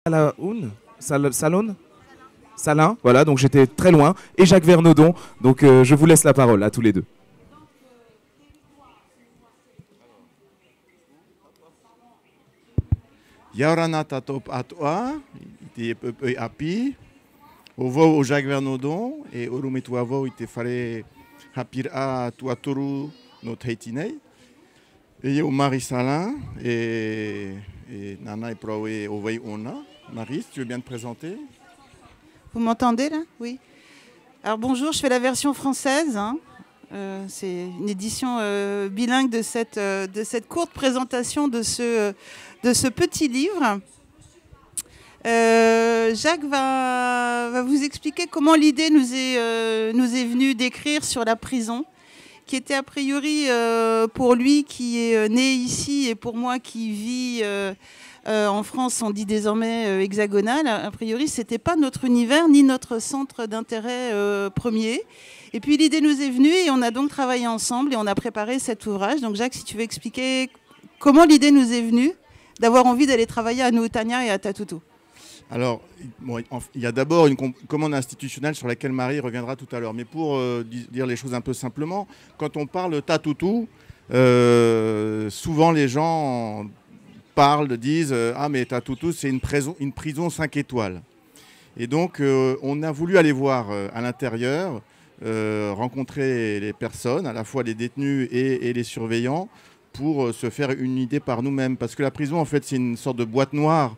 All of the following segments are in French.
Salahoun, Salon, Salin, voilà, donc j'étais très loin, et Jacques Vernodon, donc je vous laisse la parole à tous les deux. Yaurana Tatop Atoa, ite peu api, ovo Jacques Vernodon, et Orumetuavo ite fare Hapira Tuatoru no Teitinei, et au Marie Salin, et Nana et Proé Ovei Ona. Marie, tu veux bien te présenter? Vous m'entendez là? Oui. Alors bonjour, je fais la version française. Hein. C'est une édition bilingue de cette courte présentation de ce petit livre. Jacques va vous expliquer comment l'idée nous est venue d'écrire sur la prison, qui était a priori pour lui qui est né ici et pour moi qui vis en France, on dit désormais hexagonal. A priori, ce n'était pas notre univers ni notre centre d'intérêt premier. Et puis l'idée nous est venue et on a donc travaillé ensemble et on a préparé cet ouvrage. Donc Jacques, si tu veux expliquer comment l'idée nous est venue d'avoir envie d'aller travailler à Nuutania et à Tatoutou. Alors, bon, il y a d'abord une commande institutionnelle sur laquelle Marie reviendra tout à l'heure. Mais pour dire les choses un peu simplement, quand on parle Tatoutou, souvent les gens disent ah mais Tatoutou c'est une prison 5 étoiles. Et donc on a voulu aller voir à l'intérieur, rencontrer les personnes, à la fois les détenus et les surveillants, pour se faire une idée par nous-mêmes. Parce que la prison en fait c'est une sorte de boîte noire.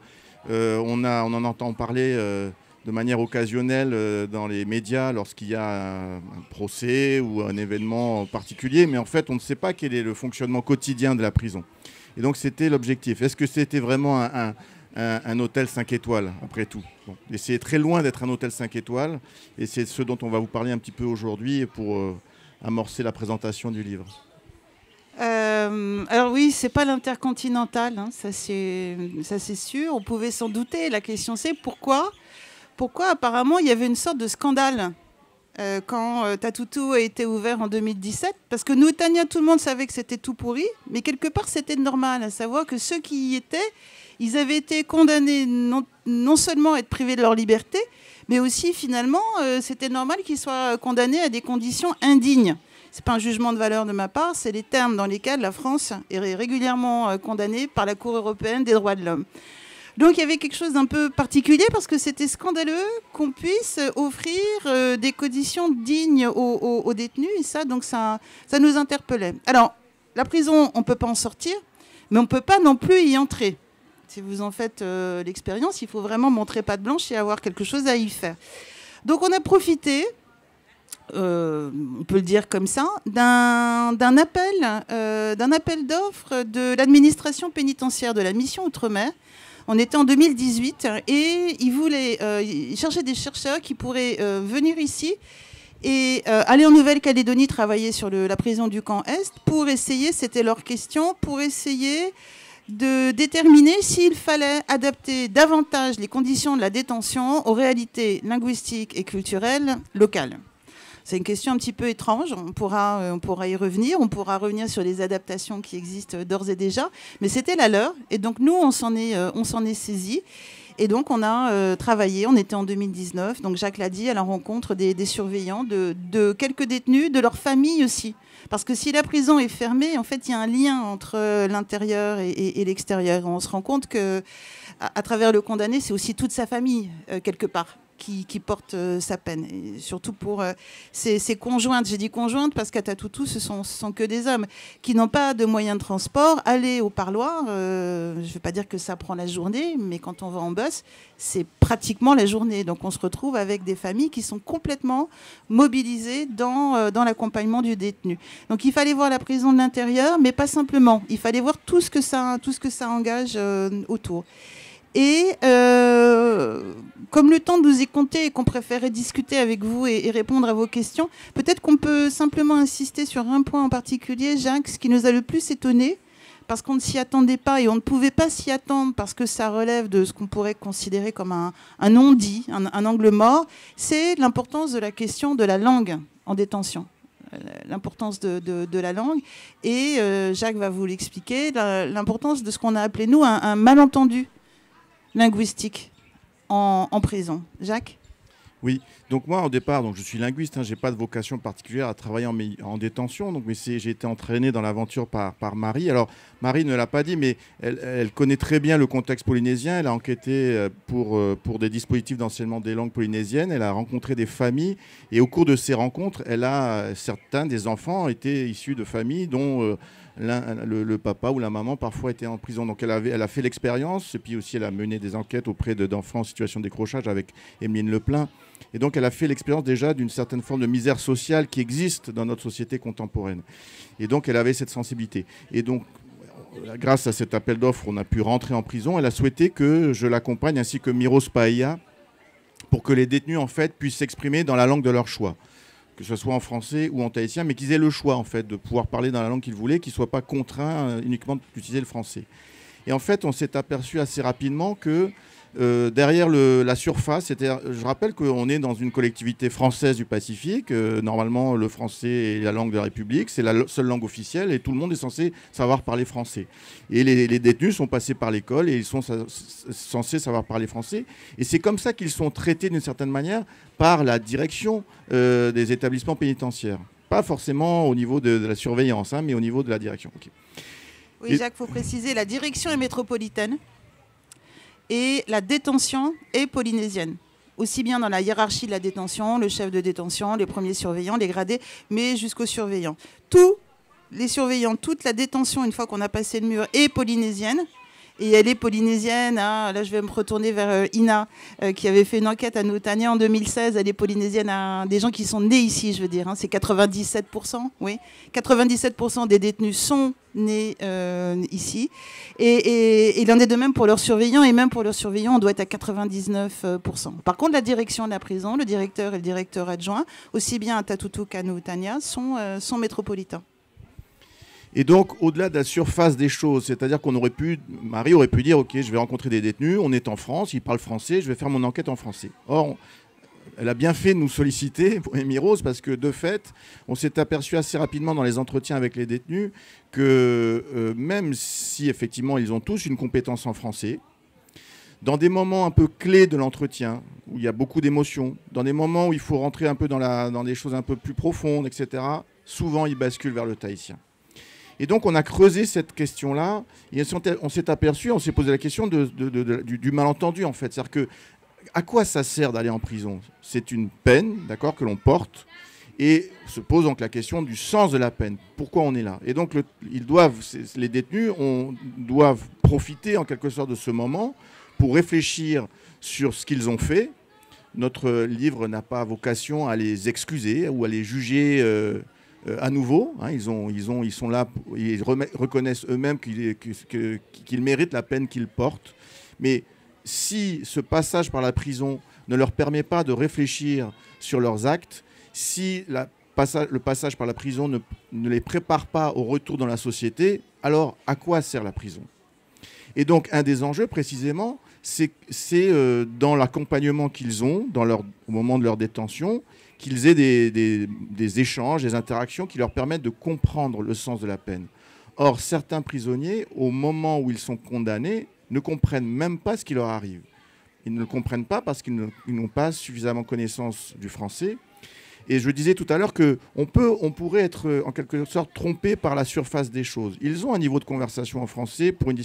On en entend parler de manière occasionnelle dans les médias lorsqu'il y a un procès ou un événement particulier, mais en fait on ne sait pas quel est le fonctionnement quotidien de la prison. Et donc c'était l'objectif. Est-ce que c'était vraiment un hôtel 5 étoiles, après tout? Bon. Et c'est très loin d'être un hôtel 5 étoiles, et c'est ce dont on va vous parler un petit peu aujourd'hui pour amorcer la présentation du livre. Alors oui, c'est pas l'Intercontinental, hein, ça c'est sûr, on pouvait s'en douter. La question c'est pourquoi apparemment il y avait une sorte de scandale quand Tatoutou a été ouvert en 2017, parce que Nuutania, tout le monde savait que c'était tout pourri, mais quelque part c'était normal, à savoir que ceux qui y étaient, ils avaient été condamnés non seulement à être privés de leur liberté, mais aussi finalement c'était normal qu'ils soient condamnés à des conditions indignes. Ce n'est pas un jugement de valeur de ma part, c'est les termes dans lesquels la France est régulièrement condamnée par la Cour européenne des droits de l'homme. Donc il y avait quelque chose d'un peu particulier parce que c'était scandaleux qu'on puisse offrir des conditions dignes aux détenus et ça nous interpellait. Alors la prison, on ne peut pas en sortir, mais on ne peut pas non plus y entrer. Si vous en faites l'expérience, il faut vraiment montrer patte blanche et avoir quelque chose à y faire. Donc on a profité, on peut le dire comme ça, d'un appel d'offres de l'administration pénitentiaire de la mission Outre-mer. On était en 2018 et ils cherchaient des chercheurs qui pourraient venir ici et aller en Nouvelle-Calédonie travailler sur la prison du camp Est pour essayer, c'était leur question, pour essayer de déterminer s'il fallait adapter davantage les conditions de la détention aux réalités linguistiques et culturelles locales. C'est une question un petit peu étrange, on pourra y revenir, on pourra revenir sur les adaptations qui existent d'ores et déjà, mais c'était la leur, et donc nous, on s'en est saisi, et donc on a travaillé, on était en 2019, donc Jacques l'a dit, à la rencontre des surveillants, de quelques détenus, de leurs familles aussi, parce que si la prison est fermée, en fait, il y a un lien entre l'intérieur et l'extérieur, on se rend compte que à travers le condamné, c'est aussi toute sa famille, quelque part, qui porte sa peine. Et surtout pour ces conjointes, j'ai dit conjointes parce qu'à Tatoutou, ce sont que des hommes qui n'ont pas de moyens de transport. Aller au parloir, je ne vais pas dire que ça prend la journée, mais quand on va en bus, c'est pratiquement la journée. Donc on se retrouve avec des familles qui sont complètement mobilisées dans l'accompagnement du détenu. Donc il fallait voir la prison de l'intérieur, mais pas simplement. Il fallait voir tout ce que ça engage autour. Et comme le temps nous est compté et qu'on préférait discuter avec vous et répondre à vos questions, peut-être qu'on peut simplement insister sur un point en particulier, Jacques, ce qui nous a le plus étonné, parce qu'on ne s'y attendait pas et on ne pouvait pas s'y attendre parce que ça relève de ce qu'on pourrait considérer comme un non-dit, un angle mort, c'est l'importance de la question de la langue en détention. L'importance de la langue. Et Jacques va vous l'expliquer, l'importance de ce qu'on a appelé, nous, un malentendu linguistique en prison. Jacques ? Oui, donc moi au départ, je suis linguiste, je n'ai pas de vocation particulière à travailler en détention, mais j'ai été entraîné dans l'aventure par Marie. Alors Marie ne l'a pas dit, mais elle connaît très bien le contexte polynésien, elle a enquêté pour des dispositifs d'enseignement des langues polynésiennes, elle a rencontré des familles, et au cours de ces rencontres, certains des enfants étaient issus de familles dont le papa ou la maman parfois était en prison. Donc elle a fait l'expérience, et puis aussi elle a mené des enquêtes auprès d'enfants en situation de décrochage avec Emeline Leplein. Et donc elle a fait l'expérience déjà d'une certaine forme de misère sociale qui existe dans notre société contemporaine. Et donc elle avait cette sensibilité. Et donc grâce à cet appel d'offres, on a pu rentrer en prison. Elle a souhaité que je l'accompagne ainsi que Miros Paella pour que les détenus en fait puissent s'exprimer dans la langue de leur choix, que ce soit en français ou en tahitien, mais qu'ils aient le choix en fait de pouvoir parler dans la langue qu'ils voulaient, qu'ils ne soient pas contraints uniquement d'utiliser le français. Et en fait, on s'est aperçu assez rapidement que derrière la surface, je rappelle qu'on est dans une collectivité française du Pacifique. Normalement, le français est la langue de la République, c'est la seule langue officielle et tout le monde est censé savoir parler français. Et les détenus sont passés par l'école et ils sont censés savoir parler français. Et c'est comme ça qu'ils sont traités d'une certaine manière par la direction des établissements pénitentiaires. Pas forcément au niveau de la surveillance, mais au niveau de la direction. Okay. Oui, Jacques, il faut préciser, la direction est métropolitaine. Et la détention est polynésienne. Aussi bien dans la hiérarchie de la détention, le chef de détention, les premiers surveillants, les gradés, mais jusqu'aux surveillants. Tous les surveillants, toute la détention, une fois qu'on a passé le mur, est polynésienne. Et elle est polynésienne. Là, je vais me retourner vers Ina, qui avait fait une enquête à Nutania en 2016. Elle est polynésienne à des gens qui sont nés ici, je veux dire. C'est 97%. Oui, 97% des détenus sont nés ici. Et il en est de même pour leurs surveillants. Et même pour leurs surveillants, on doit être à 99%. Par contre, la direction de la prison, le directeur et le directeur adjoint, aussi bien à Tatutu qu'à Nutania, sont métropolitains. Et donc, au-delà de la surface des choses, c'est-à-dire Marie aurait pu dire, OK, je vais rencontrer des détenus, on est en France, ils parlent français, je vais faire mon enquête en français. Or, elle a bien fait de nous solliciter, Miros, parce que de fait, on s'est aperçu assez rapidement dans les entretiens avec les détenus que même si effectivement ils ont tous une compétence en français, dans des moments un peu clés de l'entretien, où il y a beaucoup d'émotions, dans des moments où il faut rentrer un peu dans des choses un peu plus profondes, etc., souvent ils basculent vers le tahitien. Et donc, on a creusé cette question-là, et on s'est aperçu, on s'est posé la question du malentendu, en fait. C'est-à-dire que, à quoi ça sert d'aller en prison ? C'est une peine, d'accord, que l'on porte, et se pose donc la question du sens de la peine. Pourquoi on est là ? Et donc, les détenus doivent profiter, en quelque sorte, de ce moment pour réfléchir sur ce qu'ils ont fait. Notre livre n'a pas vocation à les excuser ou à les juger à nouveau, ils sont là, ils reconnaissent eux-mêmes qu'ils méritent la peine qu'ils portent. Mais si ce passage par la prison ne leur permet pas de réfléchir sur leurs actes, si le passage par la prison ne les prépare pas au retour dans la société, alors à quoi sert la prison ? Et donc un des enjeux précisément, c'est dans l'accompagnement qu'ils ont au moment de leur détention, qu'ils aient des échanges, des interactions qui leur permettent de comprendre le sens de la peine. Or, certains prisonniers, au moment où ils sont condamnés, ne comprennent même pas ce qui leur arrive. Ils ne le comprennent pas parce qu'ils n'ont pas suffisamment connaissance du français. Et je disais tout à l'heure qu'on pourrait être en quelque sorte trompé par la surface des choses. Ils ont un niveau de conversation en français pour une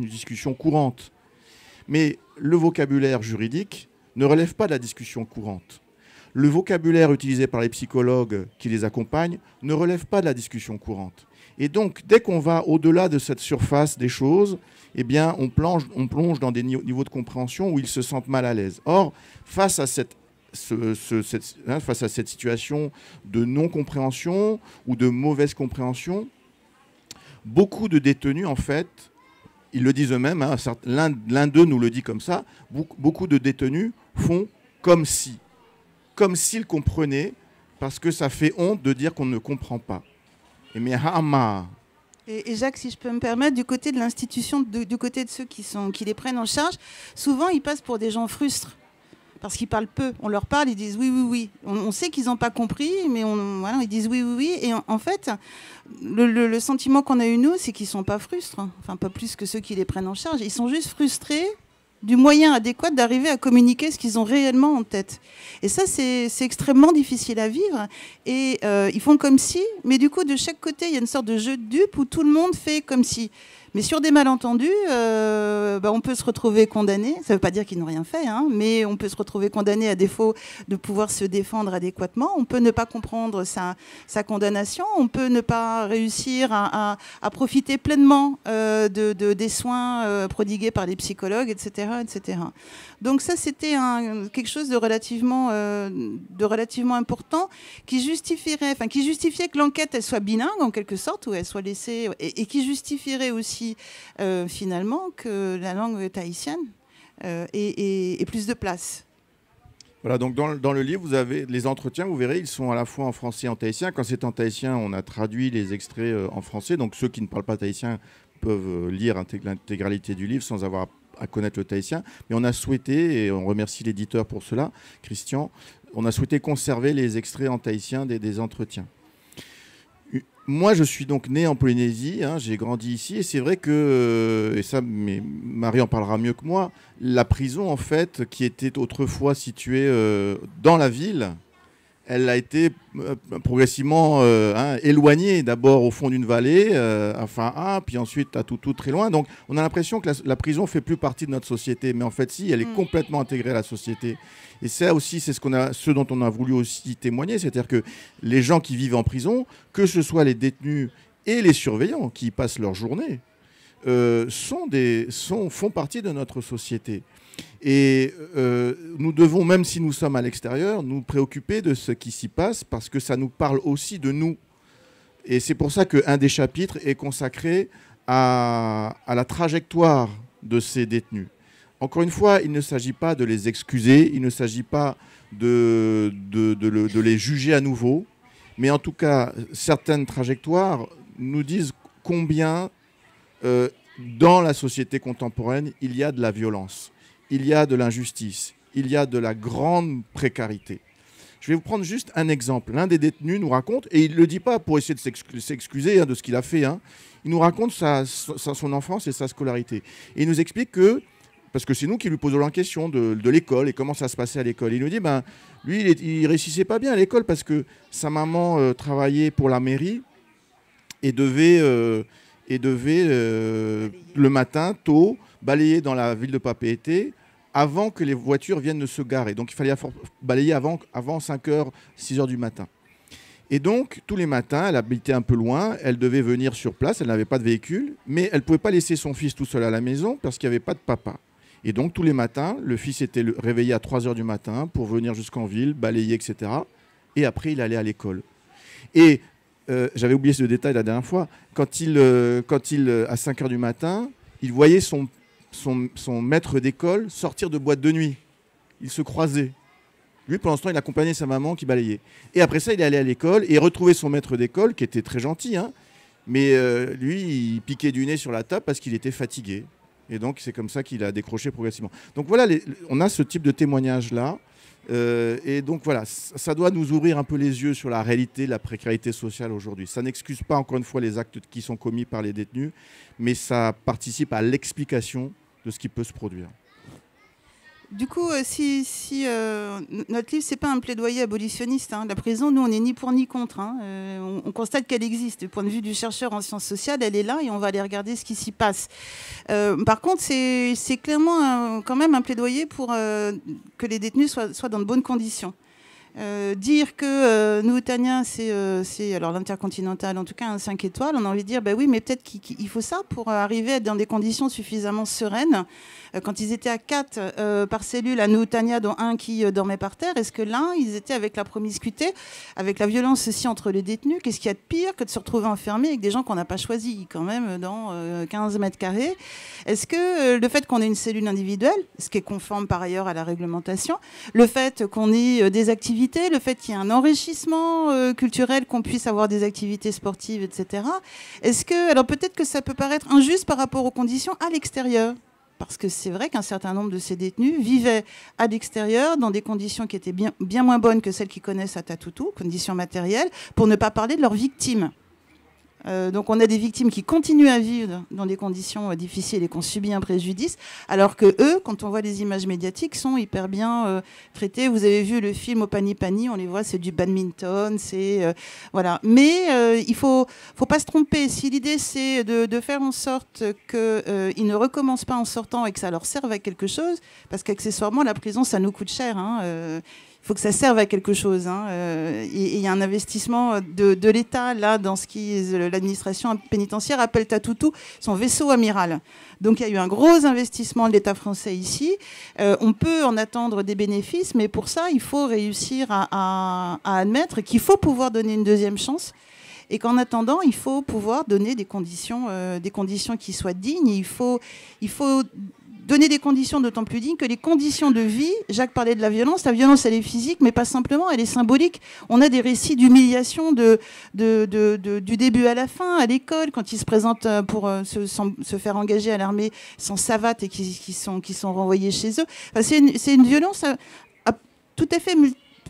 discussion courante. Mais le vocabulaire juridique ne relève pas de la discussion courante. Le vocabulaire utilisé par les psychologues qui les accompagnent ne relève pas de la discussion courante. Et donc, dès qu'on va au-delà de cette surface des choses, eh bien, on plonge dans des niveaux de compréhension où ils se sentent mal à l'aise. Or, face à cette situation de non-compréhension ou de mauvaise compréhension, beaucoup de détenus, en fait, ils le disent eux-mêmes, l'un d'eux nous le dit comme ça, beaucoup de détenus font comme s'ils comprenaient, parce que ça fait honte de dire qu'on ne comprend pas. Et Jacques, si je peux me permettre, du côté de l'institution, du côté de ceux qui les prennent en charge, souvent ils passent pour des gens frustres, parce qu'ils parlent peu. On leur parle, ils disent oui, oui, oui. On sait qu'ils n'ont pas compris, mais ils disent oui, oui, oui. Et en fait, le sentiment qu'on a eu, nous, c'est qu'ils ne sont pas frustres. Enfin, pas plus que ceux qui les prennent en charge. Ils sont juste frustrés du moyen adéquat d'arriver à communiquer ce qu'ils ont réellement en tête. Et ça, c'est extrêmement difficile à vivre. Et ils font comme si, mais du coup, de chaque côté, il y a une sorte de jeu de dupes où tout le monde fait comme si. Mais sur des malentendus, on peut se retrouver condamné. Ça ne veut pas dire qu'ils n'ont rien fait, hein, mais on peut se retrouver condamné à défaut de pouvoir se défendre adéquatement. On peut ne pas comprendre sa condamnation. On peut ne pas réussir à profiter pleinement des soins prodigués par les psychologues, etc., etc. Donc ça, c'était quelque chose de relativement important qui justifiait que l'enquête elle soit bilingue en quelque sorte, ou elle soit laissée, et qui justifierait aussi finalement que la langue tahitienne ait plus de place. Voilà, donc dans le livre, vous avez les entretiens, vous verrez, ils sont à la fois en français et en tahitien. Quand c'est en tahitien, on a traduit les extraits en français, donc ceux qui ne parlent pas tahitien peuvent lire l'intégralité du livre sans avoir à connaître le tahitien. Mais on a souhaité, et on remercie l'éditeur pour cela, Christian, on a souhaité conserver les extraits en tahitien des entretiens. Moi, je suis donc né en Polynésie, hein, j'ai grandi ici, et c'est vrai que, et ça, Marie en parlera mieux que moi, la prison, en fait, qui était autrefois située dans la ville, elle a été progressivement éloignée, d'abord au fond d'une vallée, puis ensuite à tout très loin. Donc, on a l'impression que la prison fait plus partie de notre société, mais en fait, si, elle est complètement intégrée à la société. Et ça aussi, c'est ce dont on a voulu aussi témoigner, c'est-à-dire que les gens qui vivent en prison, que ce soit les détenus et les surveillants qui y passent leur journée, font partie de notre société. Et nous devons, même si nous sommes à l'extérieur, nous préoccuper de ce qui s'y passe parce que ça nous parle aussi de nous. Et c'est pour ça qu'un des chapitres est consacré à la trajectoire de ces détenus. Encore une fois, il ne s'agit pas de les excuser, il ne s'agit pas de les juger à nouveau, mais en tout cas, certaines trajectoires nous disent combien, dans la société contemporaine, il y a de la violence, il y a de l'injustice, il y a de la grande précarité. Je vais vous prendre juste un exemple. L'un des détenus nous raconte, et il ne le dit pas pour essayer de s'excuser de ce qu'il a fait, hein. Il nous raconte son enfance et sa scolarité. Et il nous explique que, parce que c'est nous qui lui posons la question de l'école et comment ça se passait à l'école. Il nous dit, lui, il réussissait pas bien à l'école parce que sa maman travaillait pour la mairie et devait le matin, tôt, balayer dans la ville de Papeete avant que les voitures viennent de se garer. Donc, il fallait balayer avant 5h, 6h du matin. Et donc, tous les matins, elle habitait un peu loin, elle devait venir sur place, elle n'avait pas de véhicule, mais elle ne pouvait pas laisser son fils tout seul à la maison parce qu'il n'y avait pas de papa. Et donc, tous les matins, le fils était réveillé à 3h du matin pour venir jusqu'en ville, balayer, etc. Et après, il allait à l'école. Et j'avais oublié ce détail la dernière fois, quand à 5h du matin, il voyait son maître d'école sortir de boîte de nuit. Ils se croisaient. Lui, pendant ce temps, il accompagnait sa maman qui balayait. Et après ça, il allait à l'école et retrouvait son maître d'école, qui était très gentil, hein, mais lui, il piquait du nez sur la table parce qu'il était fatigué. Et donc, c'est comme ça qu'il a décroché progressivement. Donc voilà, on a ce type de témoignage-là. Et donc voilà, ça doit nous ouvrir un peu les yeux sur la réalité de la précarité sociale aujourd'hui. Ça n'excuse pas, encore une fois, les actes qui sont commis par les détenus, mais ça participe à l'explication de ce qui peut se produire. Du coup, si notre livre, c'est pas un plaidoyer abolitionniste, hein. La prison, nous, on n'est ni pour ni contre, hein. On constate qu'elle existe. Du point de vue du chercheur en sciences sociales, elle est là et on va aller regarder ce qui s'y passe. Par contre, c'est clairement quand même un plaidoyer pour que les détenus soient dans de bonnes conditions. Dire que Nuutania, c'est alors l'Intercontinental, en tout cas un 5 étoiles, on a envie de dire, oui, mais peut-être qu'il faut ça pour arriver à être dans des conditions suffisamment sereines. Quand ils étaient à 4 par cellule à Nuutania, dont un qui dormait par terre, est-ce que là, ils étaient avec la promiscuité, avec la violence aussi entre les détenus? Qu'est-ce qu'il y a de pire que de se retrouver enfermé avec des gens qu'on n'a pas choisis quand même dans 15 mètres carrés? Est-ce que le fait qu'on ait une cellule individuelle, ce qui est conforme par ailleurs à la réglementation, le fait qu'on ait des activités, le fait qu'il y ait un enrichissement culturel, qu'on puisse avoir des activités sportives, etc. Est-ce que, alors peut-être que ça peut paraître injuste par rapport aux conditions à l'extérieur, parce que c'est vrai qu'un certain nombre de ces détenus vivaient à l'extérieur dans des conditions qui étaient bien moins bonnes que celles qu'ils connaissent à Tatoutou, conditions matérielles, pour ne pas parler de leurs victimes. Donc on a des victimes qui continuent à vivre dans des conditions difficiles et qui ont subi un préjudice, alors que eux, quand on voit les images médiatiques, sont hyper bien traités. Vous avez vu le film Au Pani Pani, on les voit, c'est du badminton, c'est voilà. Mais il faut pas se tromper. Si l'idée c'est de faire en sorte qu'ils ne recommencent pas en sortant et que ça leur serve à quelque chose, parce qu'accessoirement la prison ça nous coûte cher. Il faut que ça serve à quelque chose. Il y a un investissement de l'État là dans ce qui l'administration pénitentiaire appelle Tatoutou son vaisseau amiral. Donc il y a eu un gros investissement de l'État français ici. On peut en attendre des bénéfices, mais pour ça, il faut réussir à admettre qu'il faut pouvoir donner une deuxième chance. Et qu'en attendant, il faut pouvoir donner des conditions qui soient dignes. Il faut donner des conditions d'autant plus dignes que les conditions de vie. Jacques parlait de la violence. La violence, elle est physique, mais pas simplement, elle est symbolique. On a des récits d'humiliation du début à la fin, à l'école, quand ils se présentent pour se faire engager à l'armée sans savate et qui sont renvoyés chez eux. Enfin, c'est une violence tout à fait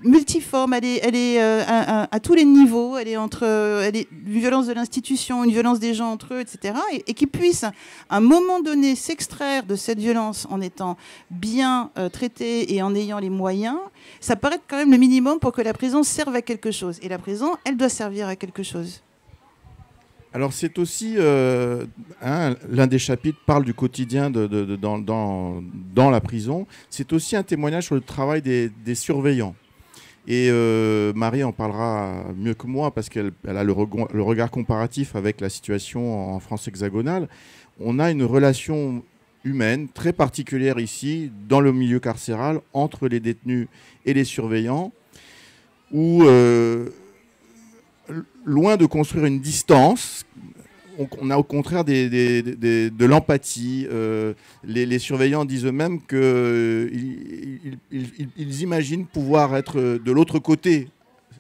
multiforme, elle est à tous les niveaux, elle est une violence de l'institution, une violence des gens entre eux, etc. Et qui puisse, à un moment donné, s'extraire de cette violence en étant bien traité et en ayant les moyens, ça paraît quand même le minimum pour que la prison serve à quelque chose. Et la prison, elle doit servir à quelque chose. Alors c'est aussi, l'un des chapitres parle du quotidien dans la prison. C'est aussi un témoignage sur le travail des surveillants. Et Marie en parlera mieux que moi parce qu'elle a le regard comparatif avec la situation en France hexagonale. On a une relation humaine très particulière ici, dans le milieu carcéral, entre les détenus et les surveillants, où, loin de construire une distance, on a au contraire de l'empathie. Les surveillants disent eux-mêmes qu'ils imaginent pouvoir être de l'autre côté.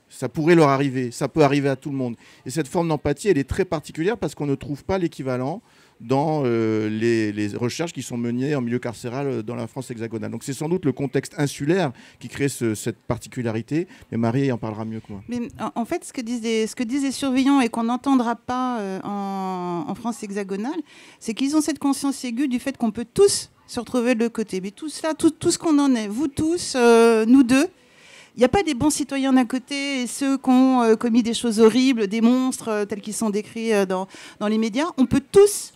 Ça pourrait leur arriver, ça peut arriver à tout le monde. Et cette forme d'empathie, elle est très particulière parce qu'on ne trouve pas l'équivalent dans les recherches qui sont menées en milieu carcéral dans la France hexagonale. Donc c'est sans doute le contexte insulaire qui crée cette particularité, mais Marie en parlera mieux que moi. Mais en fait, ce que disent les surveillants et qu'on n'entendra pas en France hexagonale, c'est qu'ils ont cette conscience aiguë du fait qu'on peut tous se retrouver de l'autre côté. Mais tout cela, tout ce qu'on en est, vous tous, nous deux, il n'y a pas des bons citoyens d'un côté et ceux qui ont commis des choses horribles, des monstres tels qu'ils sont décrits dans les médias. On peut tous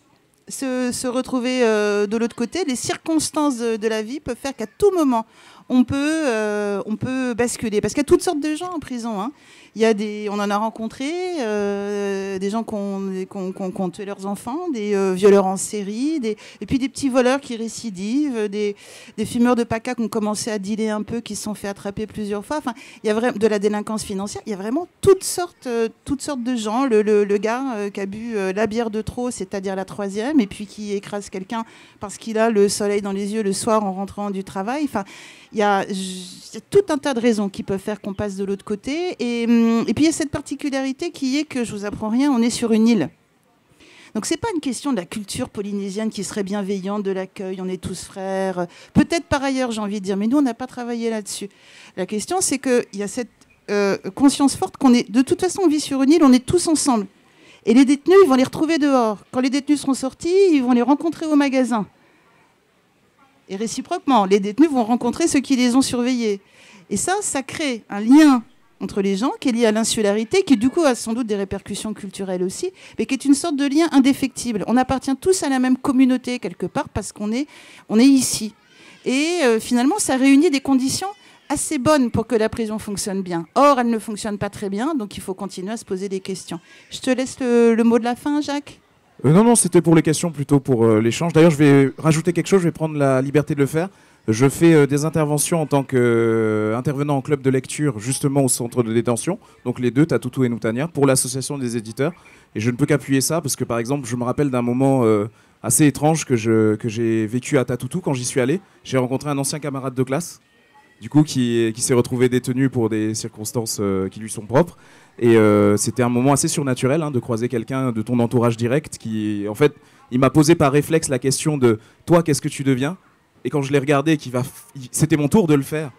se retrouver de l'autre côté. Les circonstances de la vie peuvent faire qu'à tout moment, on peut basculer. Parce qu'il y a toutes sortes de gens en prison. On en a rencontré des gens qui ont tué leurs enfants, des violeurs en série, et puis des petits voleurs qui récidivent, des fumeurs de paca qui ont commencé à dealer un peu, qui se sont fait attraper plusieurs fois. Enfin, il y a vraiment de la délinquance financière. Il y a vraiment toutes sortes de gens. Le gars qui a bu la bière de trop, c'est-à-dire la 3e, et puis qui écrase quelqu'un parce qu'il a le soleil dans les yeux le soir en rentrant du travail. Enfin, il y a tout un tas de raisons qui peuvent faire qu'on passe de l'autre côté. Et puis il y a cette particularité qui est que, je vous apprends rien, on est sur une île. Donc c'est pas une question de la culture polynésienne qui serait bienveillante, de l'accueil, on est tous frères. Peut-être par ailleurs, j'ai envie de dire, mais nous on n'a pas travaillé là-dessus. La question c'est qu'il y a cette conscience forte qu'on est, de toute façon on vit sur une île, on est tous ensemble. Et les détenus, ils vont les retrouver dehors. Quand les détenus seront sortis, ils vont les rencontrer au magasin. Et réciproquement, les détenus vont rencontrer ceux qui les ont surveillés. Et ça crée un lien entre les gens qui est lié à l'insularité, qui du coup a sans doute des répercussions culturelles aussi, mais qui est une sorte de lien indéfectible. On appartient tous à la même communauté quelque part parce qu'on est ici. Et finalement, ça réunit des conditions assez bonnes pour que la prison fonctionne bien. Or, elle ne fonctionne pas très bien, donc il faut continuer à se poser des questions. Je te laisse le mot de la fin, Jacques. Non, c'était pour les questions, plutôt pour l'échange. D'ailleurs, je vais rajouter quelque chose, je vais prendre la liberté de le faire. Je fais des interventions en tant qu'intervenant en club de lecture, justement au centre de détention, donc les deux, Tatoutou et Noutania, pour l'association des éditeurs. Et je ne peux qu'appuyer ça, parce que par exemple, je me rappelle d'un moment assez étrange que j'ai vécu à Tatoutou quand j'y suis allé. J'ai rencontré un ancien camarade de classe, du coup, qui s'est retrouvé détenu pour des circonstances qui lui sont propres. Et c'était un moment assez surnaturel de croiser quelqu'un de ton entourage direct qui, en fait, il m'a posé par réflexe la question de « Toi, qu'est-ce que tu deviens ?» Et quand je l'ai regardé, c'était mon tour de le faire.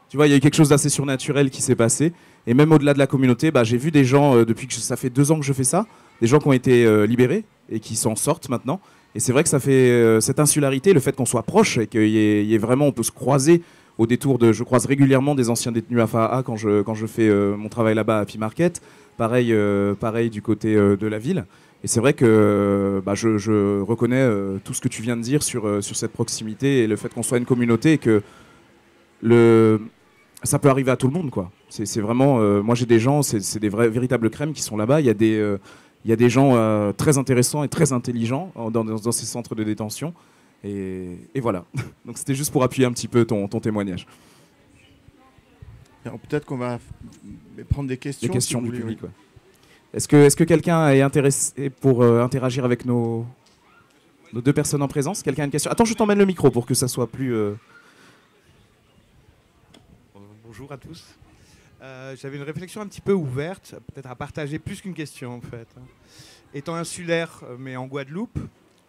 Tu vois, il y a eu quelque chose d'assez surnaturel qui s'est passé. Et même au-delà de la communauté, j'ai vu des gens, depuis que ça fait 2 ans que je fais ça, des gens qui ont été libérés et qui s'en sortent maintenant. Et c'est vrai que ça fait cette insularité, le fait qu'on soit proche et qu'il y ait vraiment, on peut se croiser au détour de... Je croise régulièrement des anciens détenus à FAA quand je fais mon travail là-bas à P-Market. Pareil du côté de la ville. Et c'est vrai que je reconnais tout ce que tu viens de dire sur cette proximité et le fait qu'on soit une communauté et que ça peut arriver à tout le monde, quoi. C'est vraiment... moi, j'ai des gens, c'est des véritables crèmes qui sont là-bas. Il y a des gens très intéressants et très intelligents dans ces centres de détention. Et voilà. Donc c'était juste pour appuyer un petit peu ton témoignage. Alors, peut-être qu'on va prendre des questions. Des questions si du vous voulez, public, ouais. Est-ce que quelqu'un est intéressé pour interagir avec nos 2 personnes en présence? Quelqu'un a une question? Attends, je t'emmène le micro pour que ça soit plus... Bonjour à tous. J'avais une réflexion un petit peu ouverte, peut-être à partager plus qu'une question en fait. Étant insulaire, mais en Guadeloupe,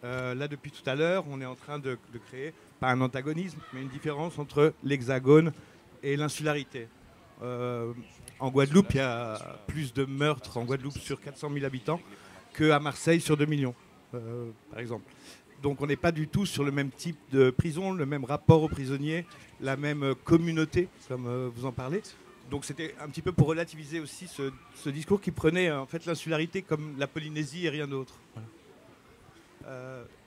là depuis tout à l'heure, on est en train de créer, pas un antagonisme, mais une différence entre l'hexagone et l'insularité. En Guadeloupe, il y a plus de meurtres en Guadeloupe sur 400 000 habitants qu'à Marseille sur 2 millions, par exemple. Donc on n'est pas du tout sur le même type de prison, le même rapport aux prisonniers, la même communauté, comme vous en parlez. Donc c'était un petit peu pour relativiser aussi ce discours qui prenait en fait l'insularité comme la Polynésie et rien d'autre. Voilà.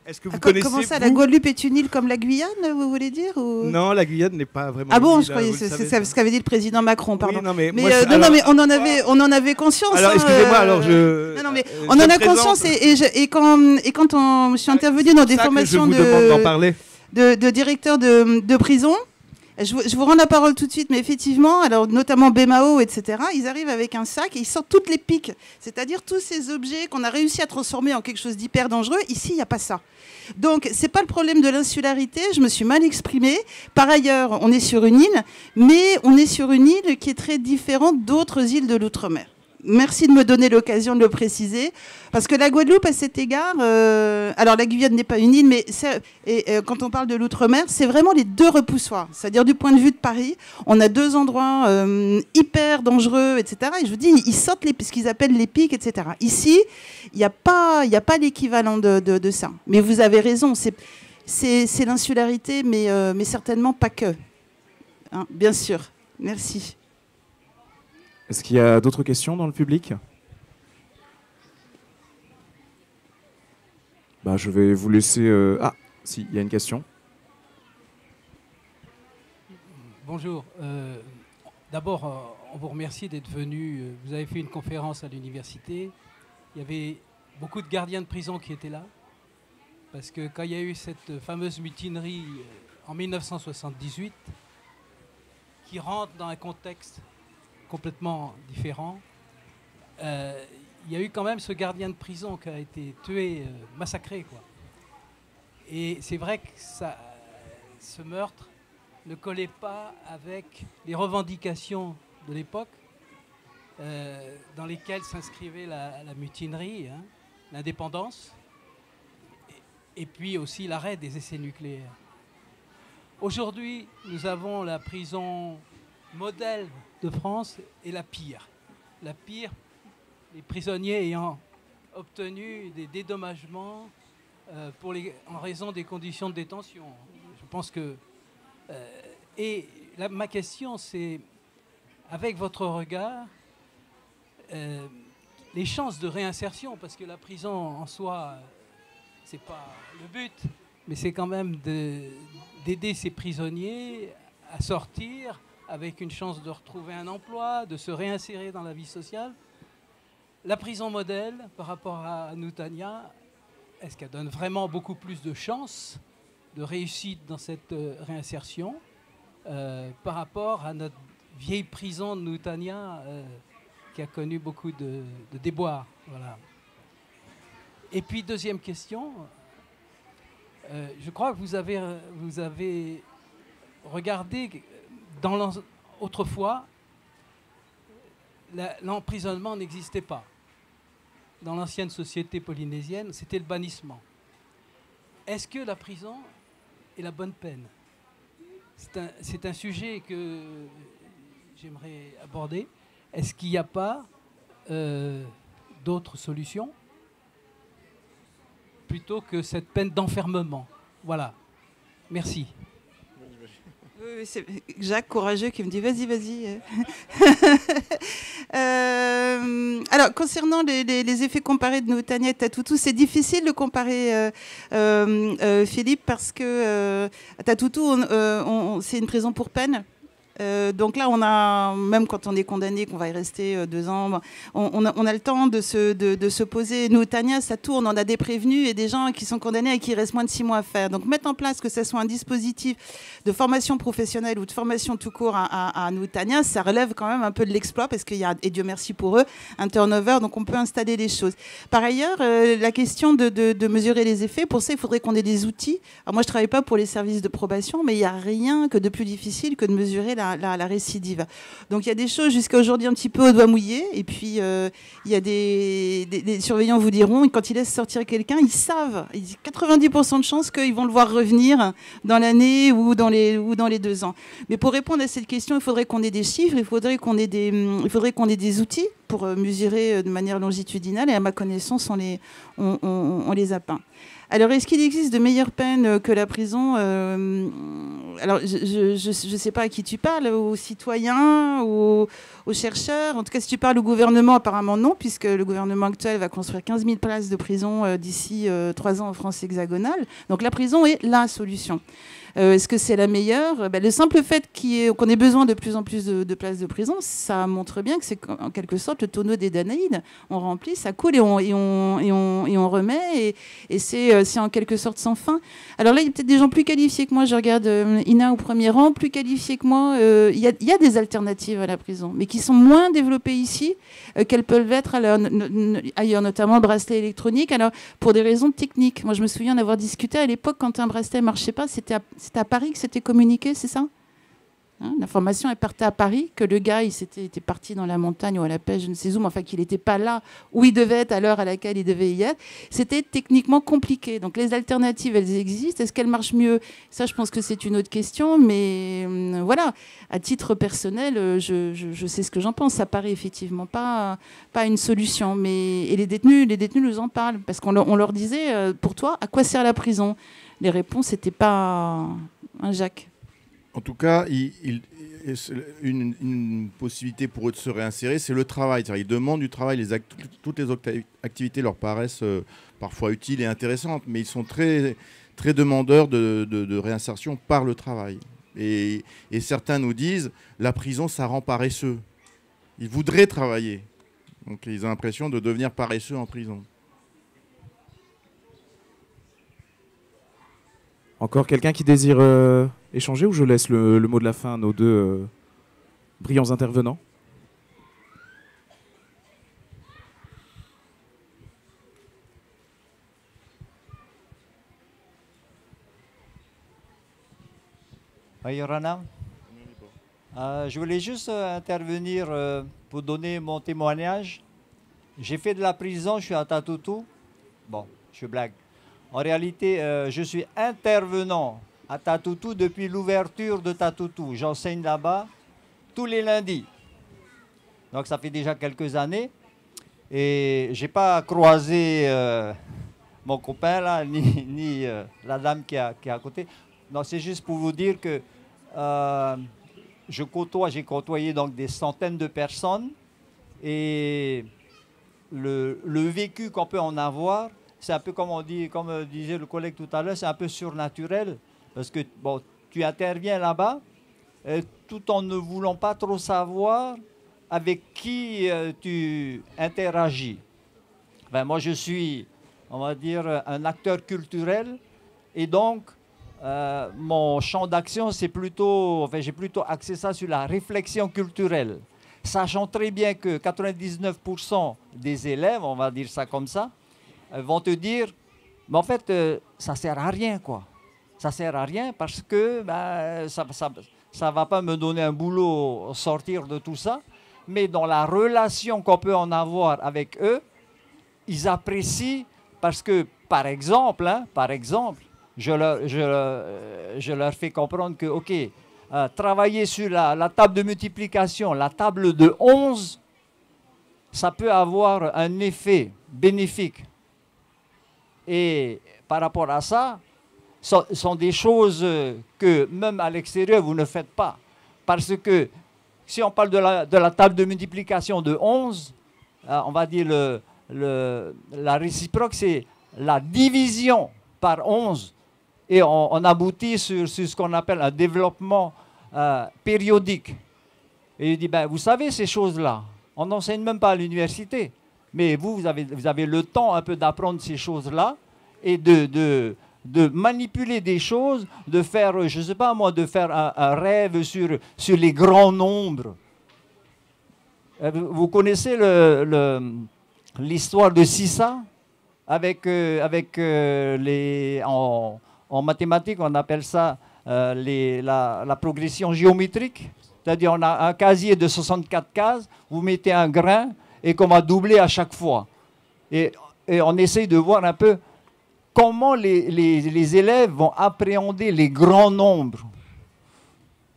Est-ce que vous connaissez... Comment ça, la Guadeloupe est une île comme la Guyane, vous voulez dire ou... Non, la Guyane n'est pas vraiment... Ah bon, une île, je croyais c'est ce qu'avait dit le président Macron, pardon. Oui, non, mais on en avait conscience. Alors, excusez-moi, alors je... Non, mais on en a conscience et quand je suis intervenue dans des formations de directeurs de prison, je vous rends la parole tout de suite, mais effectivement, alors notamment BMAO, etc., ils arrivent avec un sac et ils sortent toutes les piques, c'est-à-dire tous ces objets qu'on a réussi à transformer en quelque chose d'hyper dangereux. Ici, il n'y a pas ça. Donc, c'est pas le problème de l'insularité, je me suis mal exprimée. Par ailleurs, on est sur une île, mais on est sur une île qui est très différente d'autres îles de l'outre-mer. Merci de me donner l'occasion de le préciser, parce que la Guadeloupe, à cet égard, alors la Guyane n'est pas une île, mais quand on parle de l'outre-mer, c'est vraiment les 2 repoussoirs. C'est-à-dire du point de vue de Paris, on a 2 endroits hyper dangereux, etc. Et je vous dis, ils sortent ce qu'ils appellent les pics, etc. Ici, il n'y a pas l'équivalent de ça. Mais vous avez raison, c'est l'insularité, mais certainement pas que. Hein, bien sûr. Merci. Est-ce qu'il y a d'autres questions dans le public? Je vais vous laisser... Ah, si, il y a une question. Bonjour. D'abord, on vous remercie d'être venu. Vous avez fait une conférence à l'université. Il y avait beaucoup de gardiens de prison qui étaient là. Parce que quand il y a eu cette fameuse mutinerie en 1978, qui rentre dans un contexte complètement différent, il y a eu quand même ce gardien de prison qui a été tué, massacré, quoi. Et c'est vrai que ce meurtre ne collait pas avec les revendications de l'époque, dans lesquelles s'inscrivait la mutinerie, hein, l'indépendance, et puis aussi l'arrêt des essais nucléaires. Aujourd'hui, nous avons la prison modèle de France et la pire. La pire, les prisonniers ayant obtenu des dédommagements en raison des conditions de détention. Je pense que... ma question, c'est, avec votre regard, les chances de réinsertion, parce que la prison en soi, c'est pas le but, mais c'est quand même d'aider ces prisonniers à sortir avec une chance de retrouver un emploi, de se réinsérer dans la vie sociale. La prison modèle, par rapport à Nutania, est-ce qu'elle donne vraiment beaucoup plus de chances de réussite dans cette réinsertion par rapport à notre vieille prison de Nutania qui a connu beaucoup de déboires. Voilà. Et puis, deuxième question, je crois que vous avez regardé, autrefois, l'emprisonnement n'existait pas. Dans l'ancienne société polynésienne, c'était le bannissement. Est-ce que la prison est la bonne peine? C'est un sujet que j'aimerais aborder. Est-ce qu'il n'y a pas d'autres solutions plutôt que cette peine d'enfermement? Voilà. Merci. Oui, c'est Jacques Courageux qui me dit vas-y, vas-y. Alors, concernant les effets comparés de Netanya et Tatoutou, c'est difficile de comparer, Philippe, parce que Tatoutou, c'est une prison pour peine. Donc là, on a, même quand on est condamné, qu'on va y rester 2 ans, on a le temps de se poser. Nous, Tania, ça tourne, on a des prévenus et des gens qui sont condamnés et qui restent moins de 6 mois à faire. Donc mettre en place que ce soit un dispositif de formation professionnelle ou de formation tout court à nous, Tania, ça relève quand même un peu de l'exploit parce qu'il y a, et Dieu merci pour eux, un turnover, donc on peut installer les choses. Par ailleurs, la question de mesurer les effets, pour ça, il faudrait qu'on ait des outils. Alors moi, je ne travaille pas pour les services de probation, mais il n'y a rien que de plus difficile que de mesurer la récidive. Donc il y a des choses jusqu'à aujourd'hui un petit peu au doigt mouillé, et puis il y a des surveillants vous diront, quand ils laissent sortir quelqu'un, ils savent, ils disent 90% de chances qu'ils vont le voir revenir dans l'année ou dans les 2 ans. Mais pour répondre à cette question, il faudrait qu'on ait des chiffres, il faudrait qu'on ait des outils pour mesurer de manière longitudinale, et à ma connaissance, on les a pas. Alors, est-ce qu'il existe de meilleures peines que la prison? Alors, je ne sais pas à qui tu parles, aux citoyens, aux chercheurs. En tout cas, si tu parles au gouvernement, apparemment non, puisque le gouvernement actuel va construire 15 000 places de prison d'ici 3 ans en France hexagonale. Donc, la prison est la solution. Est-ce que c'est la meilleure? Le simple fait qu'on ait besoin de plus en plus de places de prison, ça montre bien que c'est en quelque sorte le tonneau des Danaïdes. On remplit, ça coule et on remet, et c'est en quelque sorte sans fin. Alors là, il y a peut-être des gens plus qualifiés que moi. Je regarde Ina au premier rang, plus qualifiés que moi. Il y a des alternatives à la prison, mais qui sont moins développées ici qu'elles peuvent être ailleurs, notamment le bracelet électronique. Alors, pour des raisons techniques. Moi, je me souviens d'avoir discuté à l'époque quand un bracelet ne marchait pas, c'était à Paris que c'était communiqué, c'est ça? L'information est partie à Paris, que le gars il était parti dans la montagne ou à la pêche, je ne sais où, mais enfin qu'il n'était pas là où il devait être à l'heure à laquelle il devait y être. C'était techniquement compliqué. Donc les alternatives, elles existent. Est-ce qu'elles marchent mieux? Ça, je pense que c'est une autre question. Mais voilà, à titre personnel, je sais ce que j'en pense. Ça paraît effectivement pas une solution. Et les détenus nous en parlent. Parce qu'on leur disait, pour toi, à quoi sert la prison? Les réponses n'étaient pas un Jacques. En tout cas, une possibilité pour eux de se réinsérer, c'est le travail. Ils demandent du travail. Toutes les autres activités leur paraissent parfois utiles et intéressantes, mais ils sont très, très demandeurs de réinsertion par le travail. Et certains nous disent, la prison, ça rend paresseux. Ils voudraient travailler. Donc ils ont l'impression de devenir paresseux en prison. Encore quelqu'un qui désire échanger, ou je laisse le mot de la fin à nos deux brillants intervenants? Oui, Yorana. Je voulais juste intervenir pour donner mon témoignage. J'ai fait de la prison, je suis à Tatoutou. Bon, je blague. En réalité, je suis intervenant à Tatoutou depuis l'ouverture de Tatoutou. J'enseigne là-bas tous les lundis. Donc ça fait déjà quelques années. Et je n'ai pas croisé mon copain là, ni la dame qui est à côté. Non, c'est juste pour vous dire que j'ai côtoyé donc des centaines de personnes. Et le vécu qu'on peut en avoir, c'est un peu comme disait le collègue tout à l'heure, c'est un peu surnaturel. Parce que bon, tu interviens là-bas, tout en ne voulant pas trop savoir avec qui tu interagis. Ben, moi, je suis, on va dire, un acteur culturel. Et donc, mon champ d'action, j'ai plutôt axé ça sur la réflexion culturelle. Sachant très bien que 99% des élèves, on va dire ça comme ça, vont te dire, mais en fait, ça ne sert à rien, quoi. Ça ne sert à rien parce que ça va pas me donner un boulot sortir de tout ça. Mais dans la relation qu'on peut en avoir avec eux, ils apprécient parce que, par exemple, je leur fais comprendre que, OK, travailler sur la table de multiplication, la table de 11, ça peut avoir un effet bénéfique. Et par rapport à ça, ce sont des choses que même à l'extérieur, vous ne faites pas. Parce que si on parle de la table de multiplication de 11, on va dire la réciproque, c'est la division par 11. Et on aboutit sur ce qu'on appelle un développement périodique. Et il dit, ben, vous savez ces choses-là, on n'enseigne même pas à l'université. Mais vous avez le temps un peu d'apprendre ces choses-là et de manipuler des choses, de faire, je ne sais pas moi, de faire un rêve sur les grands nombres. Vous connaissez l'histoire de Sissa en mathématiques, on appelle ça la progression géométrique. C'est-à-dire on a un casier de 64 cases, vous mettez un grain et qu'on va doubler à chaque fois. Et on essaye de voir un peu comment les élèves vont appréhender les grands nombres.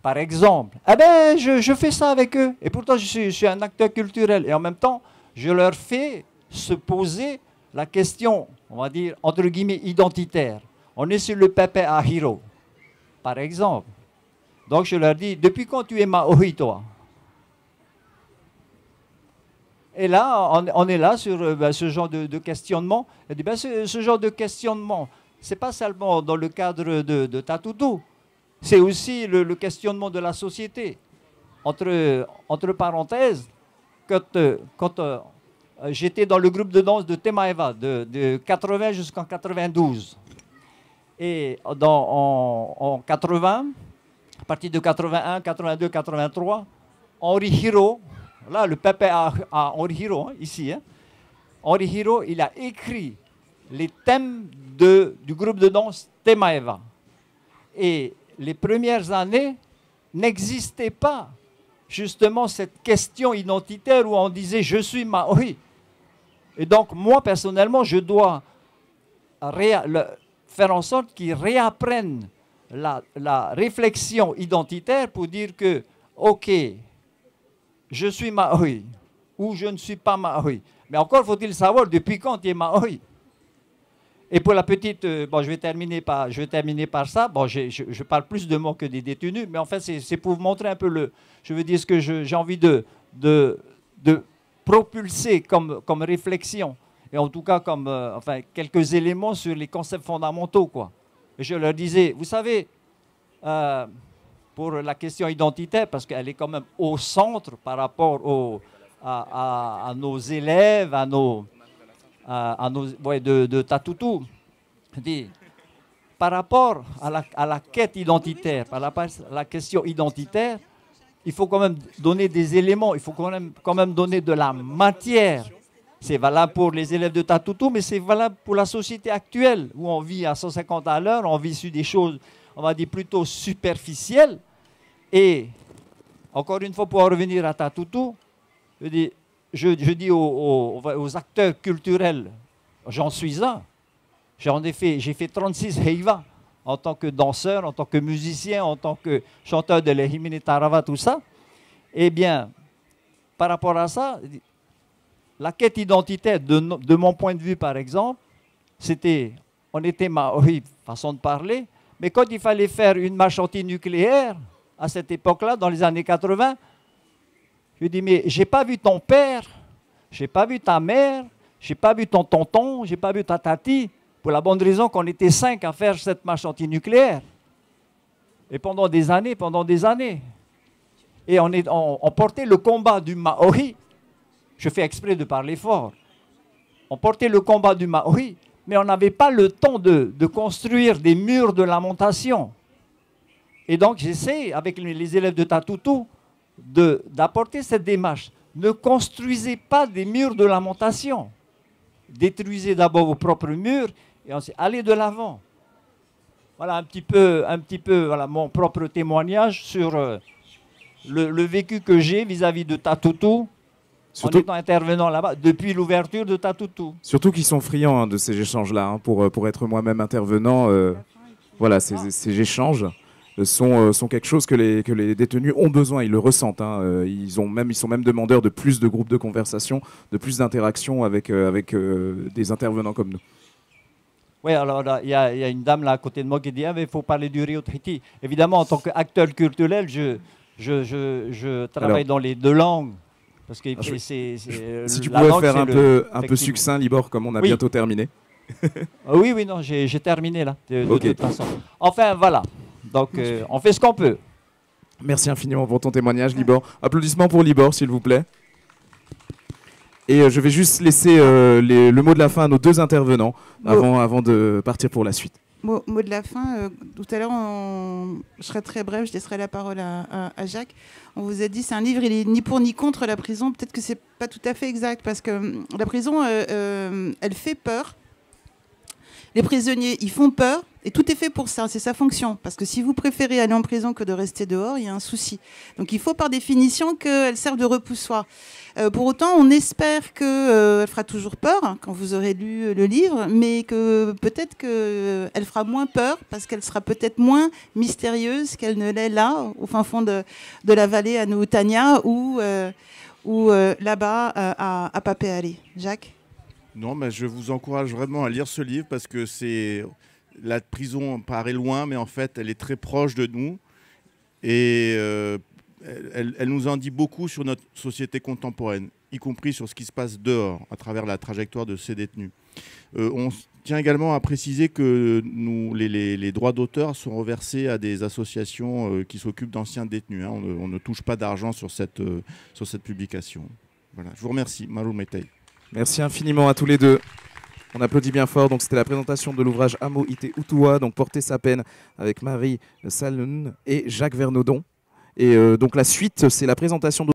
Par exemple, eh ben, je fais ça avec eux. Et pourtant, je suis un acteur culturel. Et en même temps, je leur fais se poser la question, on va dire, entre guillemets, identitaire. On est sur le Pepe à Hiro, par exemple. Donc, je leur dis, depuis quand tu es Maori, toi? Et là, on est là sur ce genre de questionnement. Je dis, ben, ce genre de questionnement, ce n'est pas seulement dans le cadre de Tatutu, c'est aussi le questionnement de la société. Entre parenthèses, quand j'étais dans le groupe de danse de Temaeva, de 80 jusqu'en 92. Et en 80, à partir de 81, 82, 83, Henri Hiro, là le pépé à Henri Hiro, hein, ici, hein, Henri Hiro, il a écrit les thèmes du groupe de danse Temaeva. Et les premières années, n'existait pas justement cette question identitaire où on disait « je suis Maori ». Et donc moi, personnellement, je dois faire en sorte qu'ils réapprennent la réflexion identitaire pour dire que, ok, je suis Maori ou je ne suis pas Maori. Mais encore faut-il savoir depuis quand tu es Maori. Et pour la petite, bon, je vais terminer par ça. Bon, je parle plus de mots que des détenus, mais en fait, c'est pour vous montrer un peu je veux dire ce que j'ai envie de propulser comme réflexion. Et en tout cas, comme enfin, quelques éléments sur les concepts fondamentaux, quoi. Et je leur disais, vous savez, pour la question identitaire, parce qu'elle est quand même au centre par rapport à nos élèves, de Tatutu, par rapport à la quête identitaire, par rapport à la question identitaire, il faut quand même donner des éléments, il faut quand même donner de la matière. C'est valable pour les élèves de Tatutu, mais c'est valable pour la société actuelle, où on vit à 150 à l'heure, on vit sur des choses, on va dire, plutôt superficielles. Et, encore une fois, pour en revenir à Tatutu, je dis aux acteurs culturels, j'en suis un. J'ai fait 36 heiva en tant que danseur, en tant que musicien, en tant que chanteur de l'Ehimine Tarava, tout ça. Eh bien, par rapport à ça, la quête identitaire, de mon point de vue, par exemple, on était Maori, façon de parler, mais quand il fallait faire une marche antinucléaire, à cette époque-là, dans les années 80, je dis, mais j'ai pas vu ton père, j'ai pas vu ta mère, j'ai pas vu ton tonton, j'ai pas vu ta tati, pour la bonne raison qu'on était 5 à faire cette marche antinucléaire. Et pendant des années. Et on portait le combat du Maori. Je fais exprès de parler fort. On portait le combat du Maori, mais on n'avait pas le temps de construire des murs de lamentation. Et donc j'essaie, avec les élèves de Tatutu, d'apporter cette démarche. Ne construisez pas des murs de lamentation. Détruisez d'abord vos propres murs et ensuite allez de l'avant. Voilà un petit peu voilà, mon propre témoignage sur le vécu que j'ai vis-à-vis de Tatutu. Surtout, en étant intervenant là-bas, depuis l'ouverture de Tatutu. Surtout qu'ils sont friands hein, de ces échanges-là, hein, pour être moi-même intervenant, voilà, ces échanges. sont quelque chose que les détenus ont besoin, ils le ressentent. Hein. Ils sont même demandeurs de plus de groupes de conversation, de plus d'interactions avec des intervenants comme nous. Oui, alors il y a une dame là à côté de moi qui dit « Ah, mais il faut parler du Rio Treaty ». Évidemment, en tant qu'acteur culturel, je travaille dans les deux langues. Parce que si tu pouvais faire un peu succinct, Libor, comme on a bientôt terminé. Oui, non, j'ai terminé là, de toute façon. Enfin, voilà. Donc, on fait ce qu'on peut. Merci infiniment pour ton témoignage, Libor. Applaudissements pour Libor, s'il vous plaît. Et je vais juste laisser le mot de la fin à nos deux intervenants avant de partir pour la suite. Mot de la fin, tout à l'heure, je serai très bref, je laisserai la parole à Jacques. On vous a dit c'est un livre, il est ni pour ni contre la prison. Peut-être que c'est pas tout à fait exact, parce que la prison, elle fait peur. Les prisonniers, ils font peur, et tout est fait pour ça, c'est sa fonction. Parce que si vous préférez aller en prison que de rester dehors, il y a un souci. Donc il faut par définition qu'elle serve de repoussoir. Pour autant, on espère qu'elle fera toujours peur hein, quand vous aurez lu le livre, mais que peut-être qu'elle fera moins peur, parce qu'elle sera peut-être moins mystérieuse qu'elle ne l'est là, au fin fond de la vallée à Noutania, ou là-bas à Papé-Alé. Jacques ? Non, mais je vous encourage vraiment à lire ce livre parce que la prison paraît loin, mais en fait, elle est très proche de nous et elle nous en dit beaucoup sur notre société contemporaine, y compris sur ce qui se passe dehors, à travers la trajectoire de ces détenus. On tient également à préciser que les droits d'auteur sont reversés à des associations qui s'occupent d'anciens détenus. Hein. On ne touche pas d'argent sur cette publication. Voilà. Je vous remercie. Maru Metei. Merci infiniment à tous les deux. On applaudit bien fort. Donc c'était la présentation de l'ouvrage Amo Ite Utua, donc Porter sa peine, avec Marie Salun et Jacques Vernodon. Et donc la suite, c'est la présentation de